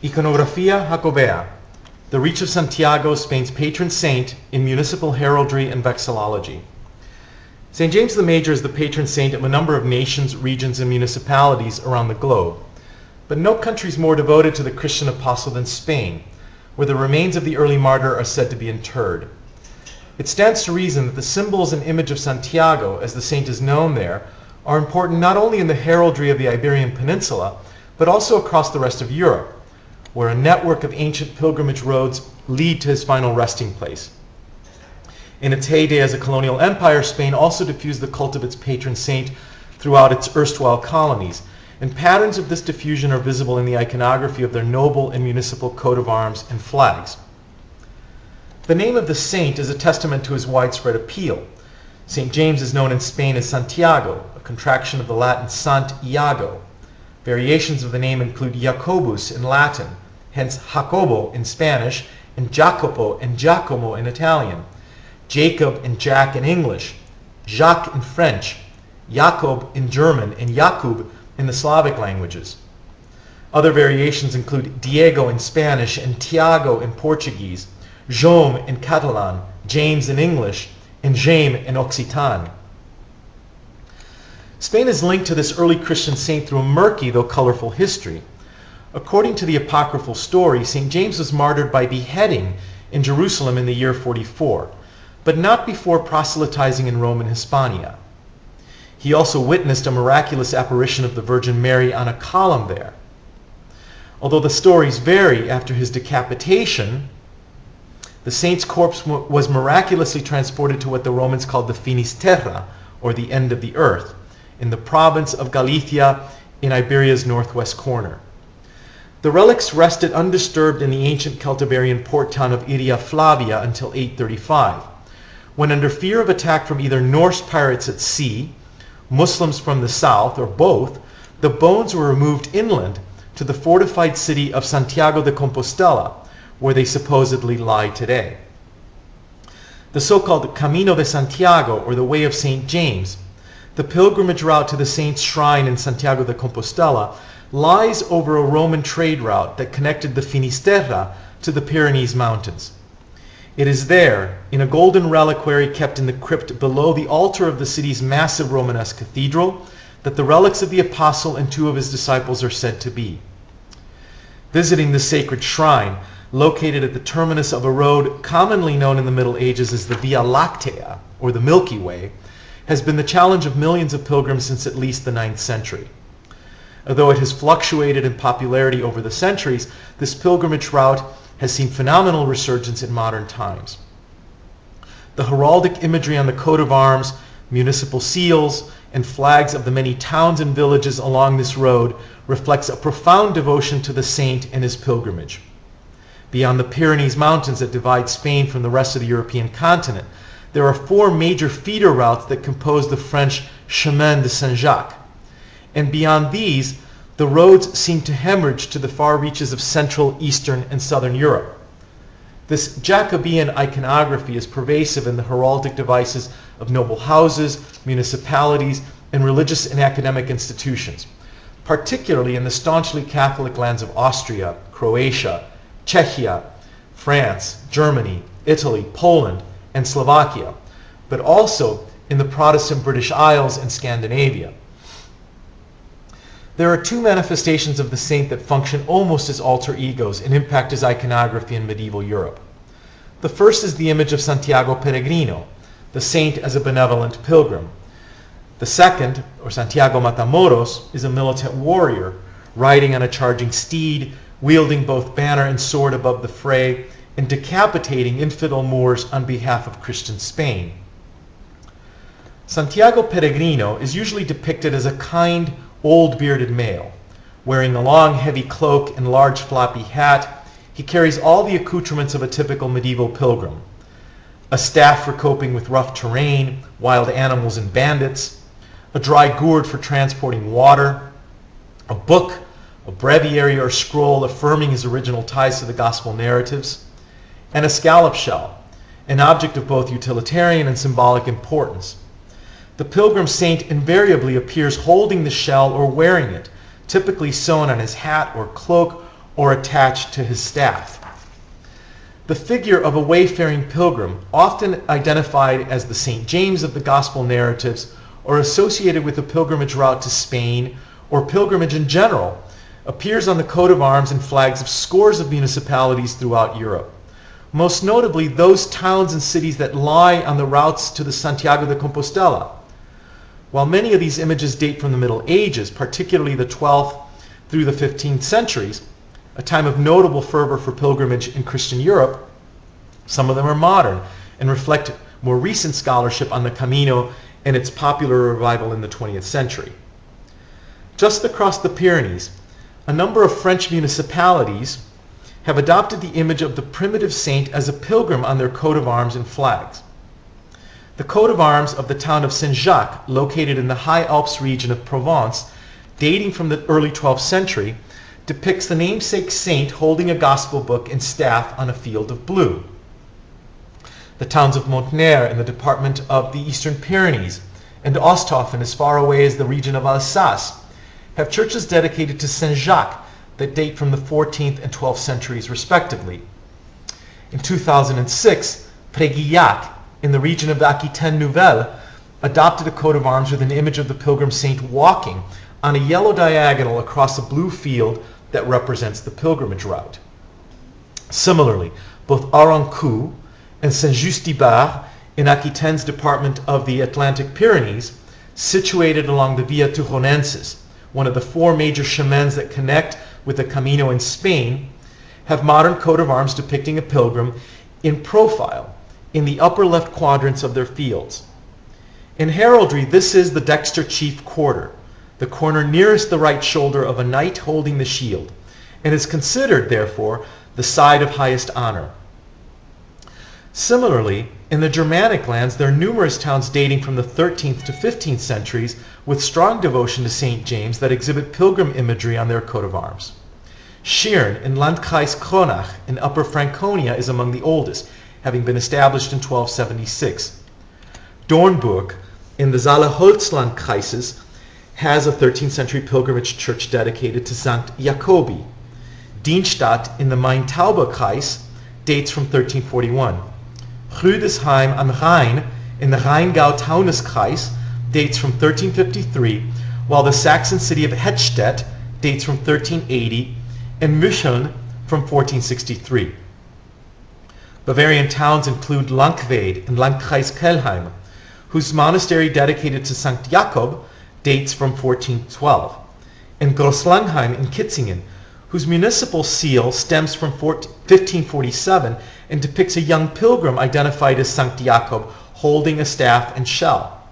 Iconografia, jacobea. The Reach of Santiago, Spain's patron saint in municipal heraldry and vexillology. St. James the Major is the patron saint of a number of nations, regions, and municipalities around the globe. But no country is more devoted to the Christian apostle than Spain, where the remains of the early martyr are said to be interred. It stands to reason that the symbols and image of Santiago, as the saint is known there, are important not only in the heraldry of the Iberian Peninsula, but also across the rest of Europe, where a network of ancient pilgrimage roads lead to his final resting place. In its heyday as a colonial empire, Spain also diffused the cult of its patron saint throughout its erstwhile colonies, and patterns of this diffusion are visible in the iconography of their noble and municipal coat of arms and flags. The name of the saint is a testament to his widespread appeal. St. James is known in Spain as Santiago, a contraction of the Latin Sant Iago. Variations of the name include Jacobus in Latin, hence Jacobo in Spanish, and Jacopo and Giacomo in Italian, Jacob and Jack in English, Jacques in French, Jakob in German, and Jakub in the Slavic languages. Other variations include Diego in Spanish and Tiago in Portuguese, Jaume in Catalan, James in English, and Jaime in Occitan. Spain is linked to this early Christian saint through a murky though colorful history. According to the apocryphal story, St. James was martyred by beheading in Jerusalem in the year 44, but not before proselytizing in Rome and Hispania. He also witnessed a miraculous apparition of the Virgin Mary on a column there. Although the stories vary, after his decapitation, the saint's corpse was miraculously transported to what the Romans called the Finisterra, or the end of the earth, in the province of Galicia in Iberia's northwest corner. The relics rested undisturbed in the ancient Celtiberian port town of Iria Flavia until 835, when, under fear of attack from either Norse pirates at sea, Muslims from the south, or both, the bones were removed inland to the fortified city of Santiago de Compostela, where they supposedly lie today. The so-called Camino de Santiago, or the Way of St. James, the pilgrimage route to the saint's shrine in Santiago de Compostela, lies over a Roman trade route that connected the Finisterra to the Pyrenees Mountains. It is there, in a golden reliquary kept in the crypt below the altar of the city's massive Romanesque cathedral, that the relics of the apostle and two of his disciples are said to be. Visiting the sacred shrine, located at the terminus of a road commonly known in the Middle Ages as the Via Lactea, or the Milky Way, has been the challenge of millions of pilgrims since at least the 9th century. Although it has fluctuated in popularity over the centuries, this pilgrimage route has seen phenomenal resurgence in modern times. The heraldic imagery on the coat of arms, municipal seals, and flags of the many towns and villages along this road reflects a profound devotion to the saint and his pilgrimage. Beyond the Pyrenees Mountains that divide Spain from the rest of the European continent, there are 4 major feeder routes that compose the French Chemin de Saint-Jacques. And beyond these, the roads seem to hemorrhage to the far reaches of Central, Eastern, and Southern Europe. This Jacobean iconography is pervasive in the heraldic devices of noble houses, municipalities, and religious and academic institutions, particularly in the staunchly Catholic lands of Austria, Croatia, Czechia, France, Germany, Italy, Poland, and Slovakia, but also in the Protestant British Isles and Scandinavia. There are 2 manifestations of the saint that function almost as alter egos and impact his iconography in medieval Europe. The first is the image of Santiago Peregrino, the saint as a benevolent pilgrim. The second, or Santiago Matamoros, is a militant warrior, riding on a charging steed, wielding both banner and sword above the fray, and decapitating infidel Moors on behalf of Christian Spain. Santiago Peregrino is usually depicted as a kind, old bearded male. Wearing a long heavy cloak and large floppy hat, he carries all the accoutrements of a typical medieval pilgrim. A staff for coping with rough terrain, wild animals and bandits, a dry gourd for transporting water, a book, a breviary or scroll affirming his original ties to the gospel narratives, and a scallop shell, an object of both utilitarian and symbolic importance. The pilgrim saint invariably appears holding the shell or wearing it, typically sewn on his hat or cloak, or attached to his staff. The figure of a wayfaring pilgrim, often identified as the St. James of the Gospel narratives or associated with a pilgrimage route to Spain or pilgrimage in general, appears on the coat of arms and flags of scores of municipalities throughout Europe. Most notably, those towns and cities that lie on the routes to the Santiago de Compostela. While many of these images date from the Middle Ages, particularly the 12th through the 15th centuries, a time of notable fervor for pilgrimage in Christian Europe, some of them are modern and reflect more recent scholarship on the Camino and its popular revival in the 20th century. Just across the Pyrenees, a number of French municipalities have adopted the image of the primitive saint as a pilgrim on their coat of arms and flags. The coat of arms of the town of Saint-Jacques, located in the High Alps region of Provence, dating from the early 12th century, depicts the namesake saint holding a gospel book and staff on a field of blue. The towns of Montener in the department of the Eastern Pyrenees and Osthofen, as far away as the region of Alsace, have churches dedicated to Saint-Jacques that date from the 14th and 12th centuries respectively. In 2006, Préguillac, in the region of the Aquitaine Nouvelle, adopted a coat of arms with an image of the pilgrim saint walking on a yellow diagonal across a blue field that represents the pilgrimage route. Similarly, both Arancuz and Saint-Just-Ibard in Aquitaine's department of the Atlantic Pyrenees, situated along the Via Turonensis, one of the four major chemins that connect with the Camino in Spain, have modern coat of arms depicting a pilgrim in profile in the upper left quadrants of their fields. In heraldry, this is the dexter chief quarter, the corner nearest the right shoulder of a knight holding the shield, and is considered, therefore, the side of highest honor. Similarly, in the Germanic lands, there are numerous towns dating from the 13th to 15th centuries with strong devotion to St. James that exhibit pilgrim imagery on their coat of arms. Schirn in Landkreis Kronach in Upper Franconia is among the oldest, having been established in 1276. Dornburg in the Saale-Holzland-Kreises has a 13th century pilgrimage church dedicated to St. Jacobi. Dienstadt in the Main-Tauber-Kreis dates from 1341. Rüdesheim am Rhein in the Rheingau-Taunus-Kreis dates from 1353, while the Saxon city of Hettstedt dates from 1380, and Mücheln from 1463. Bavarian towns include Lankwede in Landkreis Kelheim, whose monastery dedicated to St. Jakob dates from 1412, and Grosslangheim in Kitzingen, whose municipal seal stems from 1547 and depicts a young pilgrim identified as St. Jakob holding a staff and shell.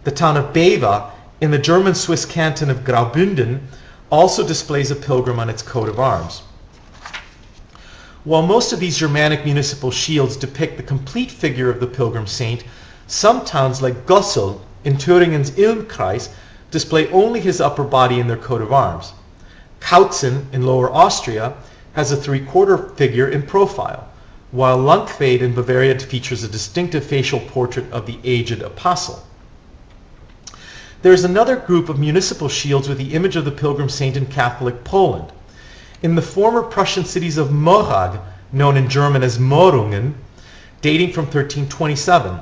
The town of Beva in the German-Swiss canton of Graubünden also displays a pilgrim on its coat of arms. While most of these Germanic municipal shields depict the complete figure of the pilgrim saint, some towns like Gossel in Thüringen's Ilm-Kreis display only his upper body in their coat of arms. Kautzen in Lower Austria has a three-quarter figure in profile, while Lankwede in Bavaria features a distinctive facial portrait of the aged apostle. There is another group of municipal shields with the image of the pilgrim saint in Catholic Poland. In the former Prussian cities of Morag, known in German as Morungen, dating from 1327,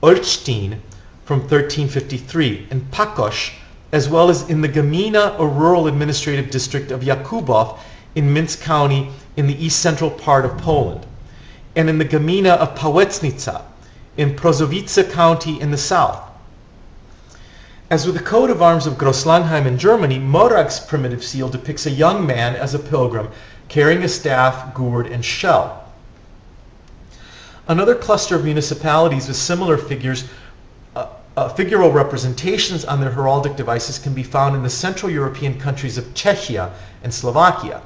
Olsztyn from 1353, and Pakosz, as well as in the Gmina or rural administrative district of Jakubów in Minsk County in the east central part of Poland, and in the Gmina of Pałęcznica in Prozowice County in the south. As with the coat of arms of Grosslangheim in Germany, Morag's primitive seal depicts a young man as a pilgrim carrying a staff, gourd, and shell. Another cluster of municipalities with similar figural representations on their heraldic devices can be found in the Central European countries of Czechia and Slovakia.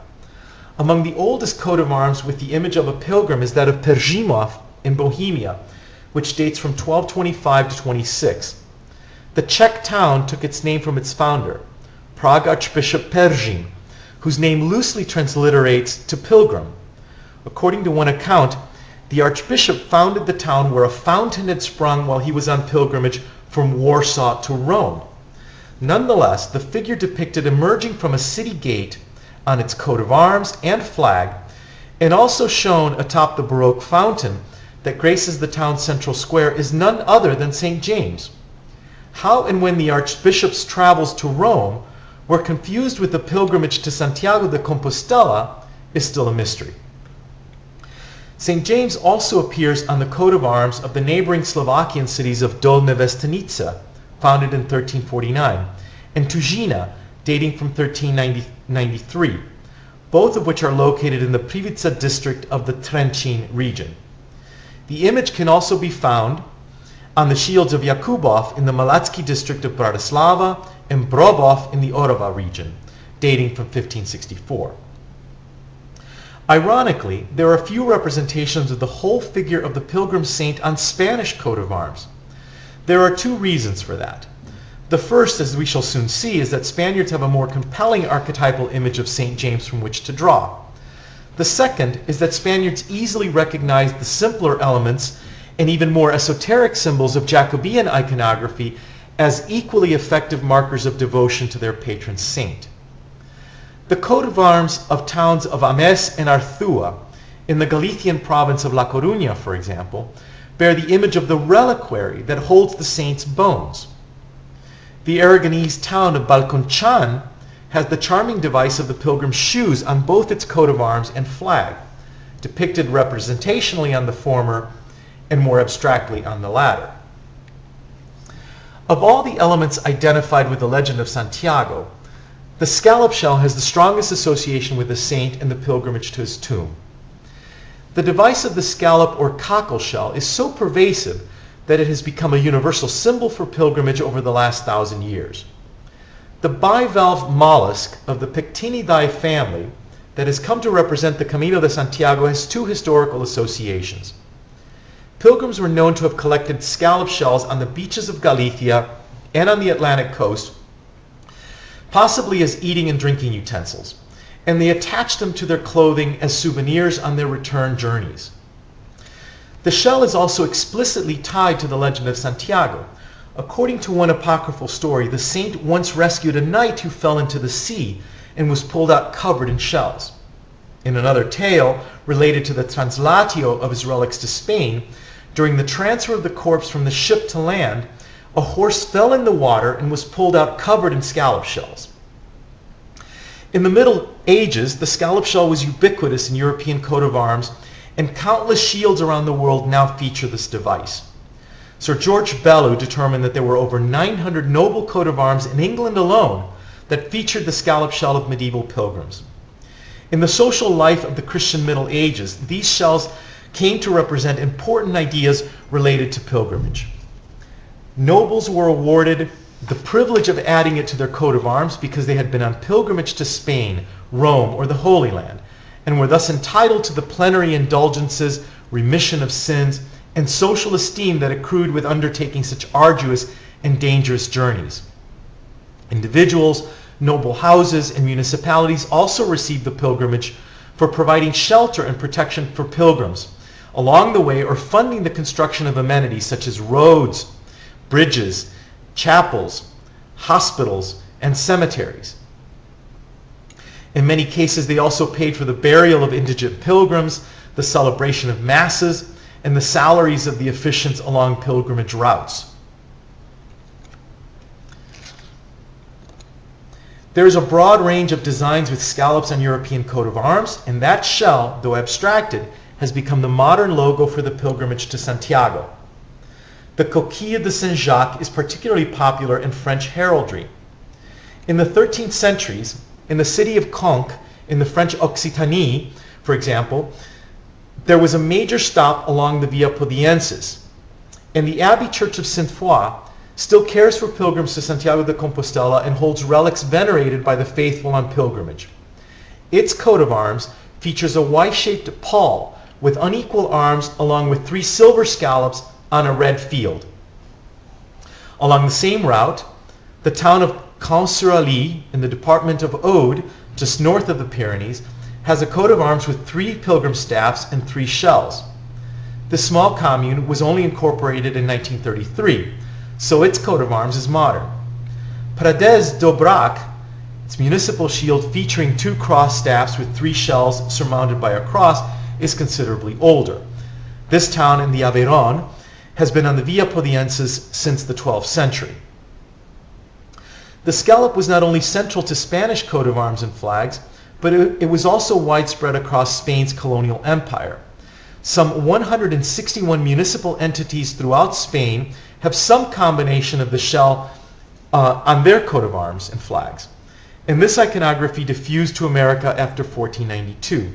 Among the oldest coat of arms with the image of a pilgrim is that of Perzimov in Bohemia, which dates from 1225 to 26. The Czech town took its name from its founder, Prague Archbishop Perzim, whose name loosely transliterates to pilgrim. According to one account, the archbishop founded the town where a fountain had sprung while he was on pilgrimage from Warsaw to Rome. Nonetheless, the figure depicted emerging from a city gate on its coat of arms and flag, and also shown atop the Baroque fountain that graces the town's central square, is none other than St. James. How and when the Archbishop's travels to Rome were confused with the pilgrimage to Santiago de Compostela is still a mystery. St. James also appears on the coat of arms of the neighboring Slovakian cities of Dolní Věstonice, founded in 1349, and Tuzina, dating from 1393, both of which are located in the Prievidza district of the Trenčín region. The image can also be found on the shields of Jakubov in the Malacký district of Bratislava and Brobov in the Orava region, dating from 1564. Ironically, there are few representations of the whole figure of the pilgrim saint on Spanish coat of arms. There are two reasons for that. The first, as we shall soon see, is that Spaniards have a more compelling archetypal image of St. James from which to draw. The second is that Spaniards easily recognized the simpler elements and even more esoteric symbols of Jacobean iconography as equally effective markers of devotion to their patron saint. The coat of arms of towns of Ames and Arthua, in the Galician province of La Coruña, for example, bear the image of the reliquary that holds the saint's bones. The Aragonese town of Balconchan has the charming device of the pilgrim's shoes on both its coat of arms and flag, depicted representationally on the former and more abstractly on the latter. Of all the elements identified with the legend of Santiago, the scallop shell has the strongest association with the saint and the pilgrimage to his tomb. The device of the scallop or cockle shell is so pervasive that it has become a universal symbol for pilgrimage over the last 1,000 years. The bivalve mollusk of the Pectinidae family that has come to represent the Camino de Santiago has two historical associations. Pilgrims were known to have collected scallop shells on the beaches of Galicia and on the Atlantic coast, possibly as eating and drinking utensils, and they attached them to their clothing as souvenirs on their return journeys. The shell is also explicitly tied to the legend of Santiago. According to one apocryphal story, the saint once rescued a knight who fell into the sea and was pulled out covered in shells. In another tale, related to the translatio of his relics to Spain, during the transfer of the corpse from the ship to land, a horse fell in the water and was pulled out covered in scallop shells. In the Middle Ages, the scallop shell was ubiquitous in European coat of arms, and countless shields around the world now feature this device. Sir George Bellew determined that there were over 900 noble coat of arms in England alone that featured the scallop shell of medieval pilgrims. In the social life of the Christian Middle Ages, these shells came to represent important ideas related to pilgrimage. Nobles were awarded the privilege of adding it to their coat of arms because they had been on pilgrimage to Spain, Rome, or the Holy Land, and were thus entitled to the plenary indulgences, remission of sins, and social esteem that accrued with undertaking such arduous and dangerous journeys. Individuals, noble houses, and municipalities also received the pilgrimage for providing shelter and protection for pilgrims along the way, or funding the construction of amenities such as roads, bridges, chapels, hospitals, and cemeteries. In many cases, they also paid for the burial of indigent pilgrims, the celebration of masses, and the salaries of the officiants along pilgrimage routes. There is a broad range of designs with scallops on European coat of arms, and that shell, though abstracted, has become the modern logo for the pilgrimage to Santiago. The coquille de Saint-Jacques is particularly popular in French heraldry. In the 13th centuries, in the city of Conques, in the French Occitanie, for example, there was a major stop along the Via Podiensis, and the Abbey Church of Sainte-Foy still cares for pilgrims to Santiago de Compostela and holds relics venerated by the faithful on pilgrimage. Its coat of arms features a Y-shaped pall with unequal arms along with 3 silver scallops on a red field. Along the same route, the town of Caen-sur-Allier in the department of Aude, just north of the Pyrenees, has a coat of arms with 3 pilgrim staffs and 3 shells. This small commune was only incorporated in 1933, so its coat of arms is modern. Prades d'Aubrac Its municipal shield, featuring 2 cross staffs with 3 shells surmounted by a cross, is considerably older. This town in the Aveyron has been on the Via Podienses since the 12th century. The scallop was not only central to Spanish coat of arms and flags, but it was also widespread across Spain's colonial empire. Some 161 municipal entities throughout Spain have some combination of the shell on their coat of arms and flags. And this iconography diffused to America after 1492.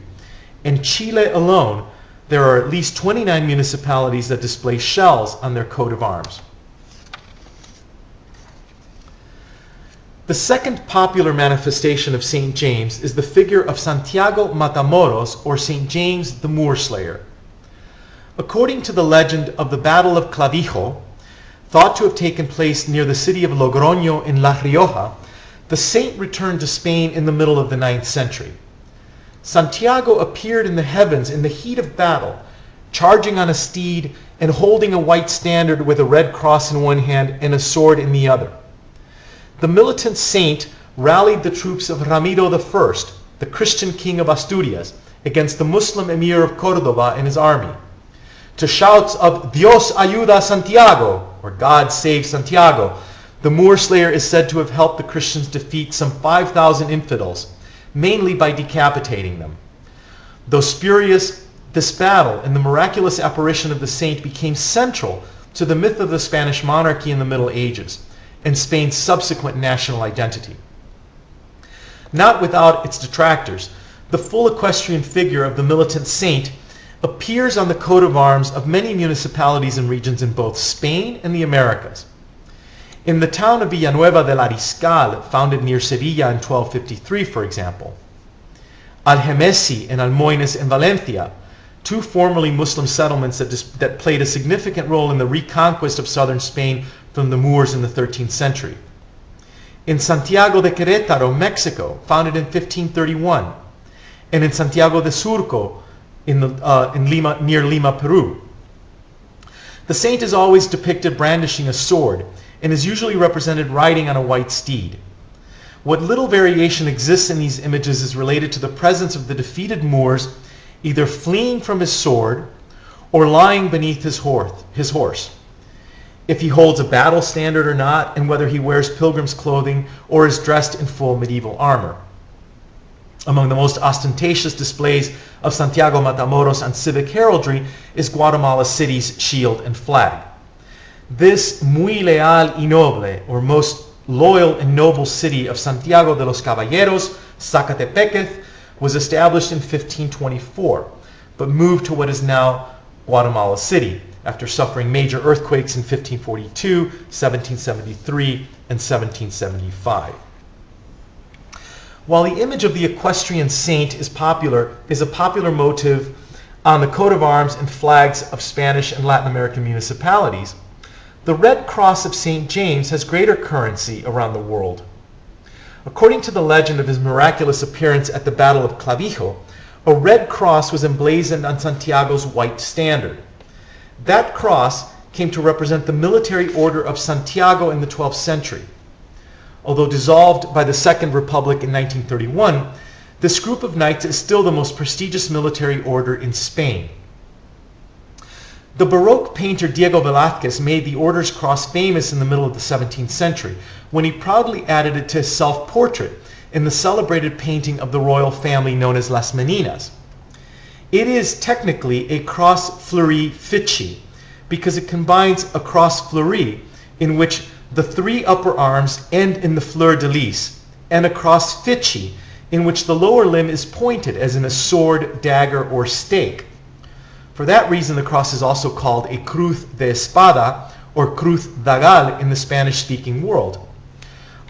In Chile alone, there are at least 29 municipalities that display shells on their coat of arms. The second popular manifestation of St. James is the figure of Santiago Matamoros, or St. James the Moor Slayer. According to the legend of the Battle of Clavijo, thought to have taken place near the city of Logroño in La Rioja, the saint returned to Spain in the middle of the 9th century. Santiago appeared in the heavens in the heat of battle, charging on a steed and holding a white standard with a red cross in one hand and a sword in the other. The militant saint rallied the troops of Ramiro I, the Christian king of Asturias, against the Muslim emir of Córdoba and his army. To shouts of "Dios ayuda a Santiago," or "God save Santiago," the Moor Slayer is said to have helped the Christians defeat some 5,000 infidels, mainly by decapitating them. Though spurious, this battle and the miraculous apparition of the saint became central to the myth of the Spanish monarchy in the Middle Ages and Spain's subsequent national identity. Not without its detractors, the full equestrian figure of the militant saint appears on the coat of arms of many municipalities and regions in both Spain and the Americas. In the town of Villanueva del Ariscal, founded near Sevilla in 1253, for example, Algemesi and Almoines in Valencia, 2 formerly Muslim settlements that played a significant role in the reconquest of southern Spain from the Moors in the 13th century. In Santiago de Querétaro, Mexico, founded in 1531, and in Santiago de Surco, near Lima, Peru. The saint is always depicted brandishing a sword and is usually represented riding on a white steed. What little variation exists in these images is related to the presence of the defeated Moors either fleeing from his sword or lying beneath his horse, if he holds a battle standard or not, and whether he wears pilgrim's clothing or is dressed in full medieval armor. Among the most ostentatious displays of Santiago Matamoros on civic heraldry is Guatemala City's shield and flag. This muy leal y noble, or most loyal and noble city of Santiago de los Caballeros, Zacatepec, was established in 1524, but moved to what is now Guatemala City after suffering major earthquakes in 1542, 1773, and 1775. While the image of the equestrian saint is a popular motive on the coat of arms and flags of Spanish and Latin American municipalities, the Red Cross of St. James has greater currency around the world. According to the legend of his miraculous appearance at the Battle of Clavijo, a red cross was emblazoned on Santiago's white standard. That cross came to represent the military order of Santiago in the 12th century. Although dissolved by the Second Republic in 1931, this group of knights is still the most prestigious military order in Spain. The Baroque painter Diego Velázquez made the order's cross famous in the middle of the 17th century when he proudly added it to his self-portrait in the celebrated painting of the royal family known as Las Meninas. It is technically a cross fleury ficci because it combines a cross fleury in which the 3 upper arms end in the fleur de lis, and a cross ficci in which the lower limb is pointed as in a sword, dagger, or stake. For that reason, the cross is also called a cruz de espada or cruz dagal in the Spanish-speaking world.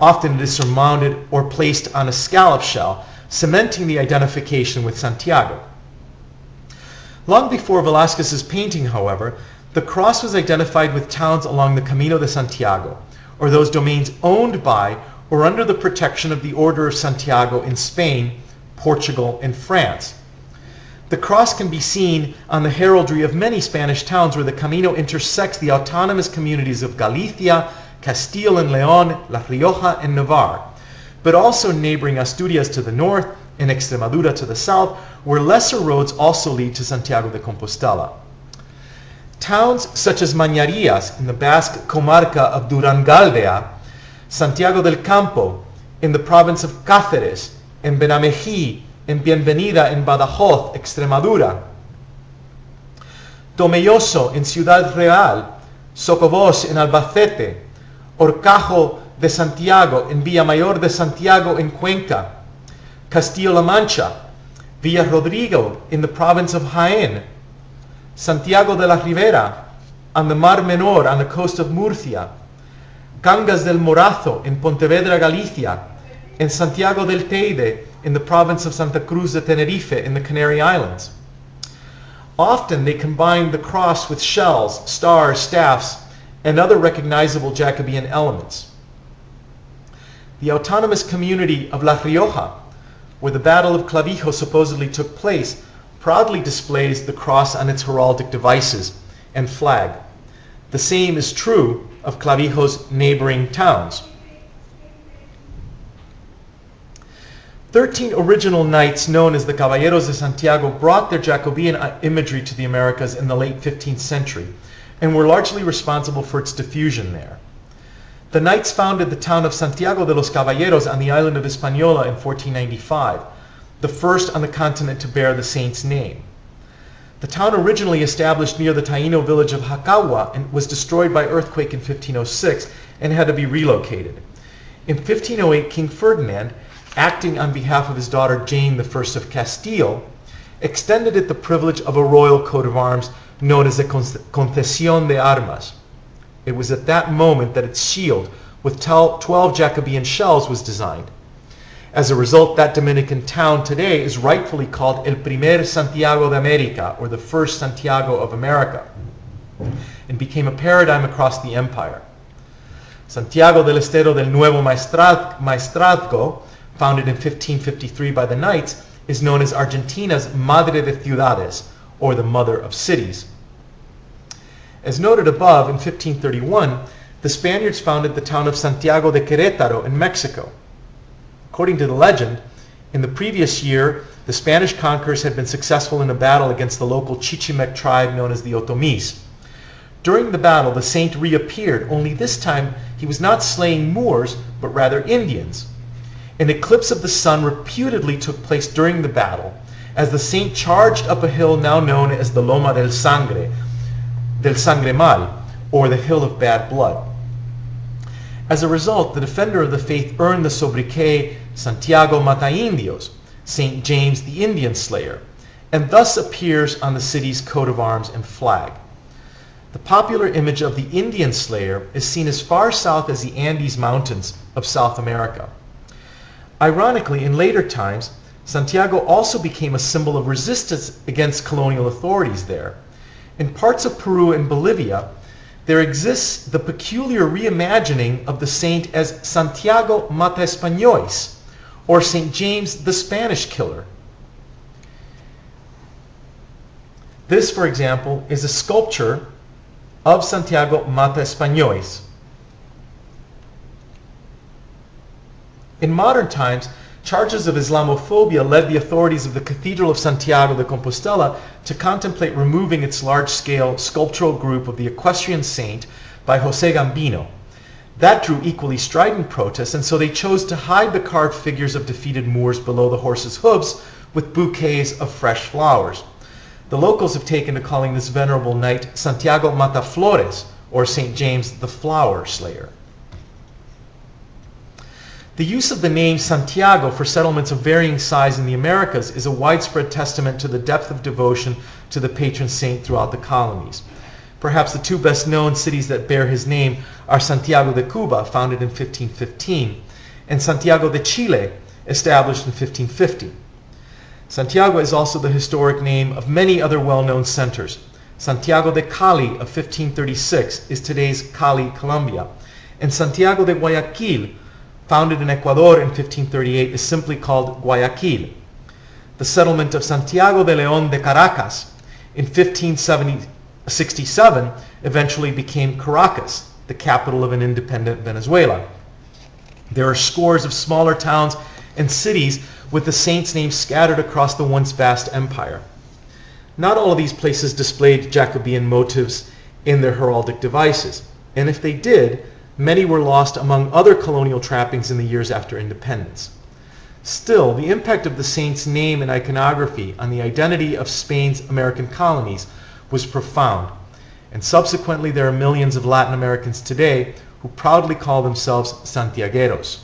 Often it is surmounted or placed on a scallop shell, cementing the identification with Santiago. Long before Velázquez's painting, however, the cross was identified with towns along the Camino de Santiago, or those domains owned by or under the protection of the Order of Santiago in Spain, Portugal, and France. The cross can be seen on the heraldry of many Spanish towns where the Camino intersects the autonomous communities of Galicia, Castile and León, La Rioja, and Navarre, but also neighboring Asturias to the north and Extremadura to the south, where lesser roads also lead to Santiago de Compostela. Towns such as Mañarías in the Basque comarca of Durangaldea, Santiago del Campo in the province of Cáceres, and Benamejí and Bienvenida in Badajoz, Extremadura, Tomelloso in Ciudad Real, Socobos in Albacete, Horcajo de Santiago in Villamayor de Santiago in Cuenca, Castillo-La Mancha, Villarrodrigo in the province of Jaén, Santiago de la Ribera on the Mar Menor on the coast of Murcia, Cangas del Morazo in Pontevedra, Galicia, and Santiago del Teide in the province of Santa Cruz de Tenerife in the Canary Islands. Often they combine the cross with shells, stars, staffs, and other recognizable Jacobean elements. The autonomous community of La Rioja, where the Battle of Clavijo supposedly took place, proudly displays the cross on its heraldic devices and flag. The same is true of Clavijo's neighboring towns. 13 original knights known as the Caballeros de Santiago brought their Jacobean imagery to the Americas in the late 15th century and were largely responsible for its diffusion there. The knights founded the town of Santiago de los Caballeros on the island of Hispaniola in 1495, the first on the continent to bear the saint's name. The town, originally established near the Taino village of Jacagua, was destroyed by earthquake in 1506 and had to be relocated. In 1508, King Ferdinand, acting on behalf of his daughter Jane I of Castile, extended it the privilege of a royal coat of arms known as the Concesión de Armas. It was at that moment that its shield with 12 Jacobean shells was designed. As a result, that Dominican town today is rightfully called El Primer Santiago de América, or the first Santiago of America, and became a paradigm across the empire. Santiago del Estero del Nuevo Maestrazgo, founded in 1553 by the Knights, is known as Argentina's Madre de Ciudades, or the Mother of Cities. As noted above, in 1531, the Spaniards founded the town of Santiago de Querétaro in Mexico. According to the legend, in the previous year, the Spanish conquerors had been successful in a battle against the local Chichimec tribe known as the Otomis. During the battle, the saint reappeared, only this time he was not slaying Moors, but rather Indians. An eclipse of the sun reputedly took place during the battle, as the saint charged up a hill now known as the Loma del Sangre Mal, or the Hill of Bad Blood. As a result, the defender of the faith earned the sobriquet Santiago Mata Indios, St. James the Indian Slayer, and thus appears on the city's coat of arms and flag. The popular image of the Indian Slayer is seen as far south as the Andes Mountains of South America. Ironically, in later times, Santiago also became a symbol of resistance against colonial authorities there. In parts of Peru and Bolivia, there exists the peculiar reimagining of the saint as Santiago Mata Españoles, or St. James the Spanish Killer. This, for example, is a sculpture of Santiago Mata Españoles. In modern times, charges of Islamophobia led the authorities of the Cathedral of Santiago de Compostela to contemplate removing its large-scale sculptural group of the equestrian saint by José Gambino. That drew equally strident protests, and so they chose to hide the carved figures of defeated Moors below the horses' hooves with bouquets of fresh flowers. The locals have taken to calling this venerable knight Santiago Mataflores, or St. James the Flower Slayer. The use of the name Santiago for settlements of varying size in the Americas is a widespread testament to the depth of devotion to the patron saint throughout the colonies. Perhaps the two best known cities that bear his name are Santiago de Cuba, founded in 1515, and Santiago de Chile, established in 1550. Santiago is also the historic name of many other well-known centers. Santiago de Cali of 1536 is today's Cali, Colombia, and Santiago de Guayaquil, founded in Ecuador in 1538, is simply called Guayaquil. The settlement of Santiago de León de Caracas in 1567 eventually became Caracas, the capital of an independent Venezuela. There are scores of smaller towns and cities with the saints' names scattered across the once vast empire. Not all of these places displayed Jacobean motifs in their heraldic devices, and if they did, many were lost among other colonial trappings in the years after independence. Still, the impact of the saint's name and iconography on the identity of Spain's American colonies was profound, and subsequently there are millions of Latin Americans today who proudly call themselves Santiagueros.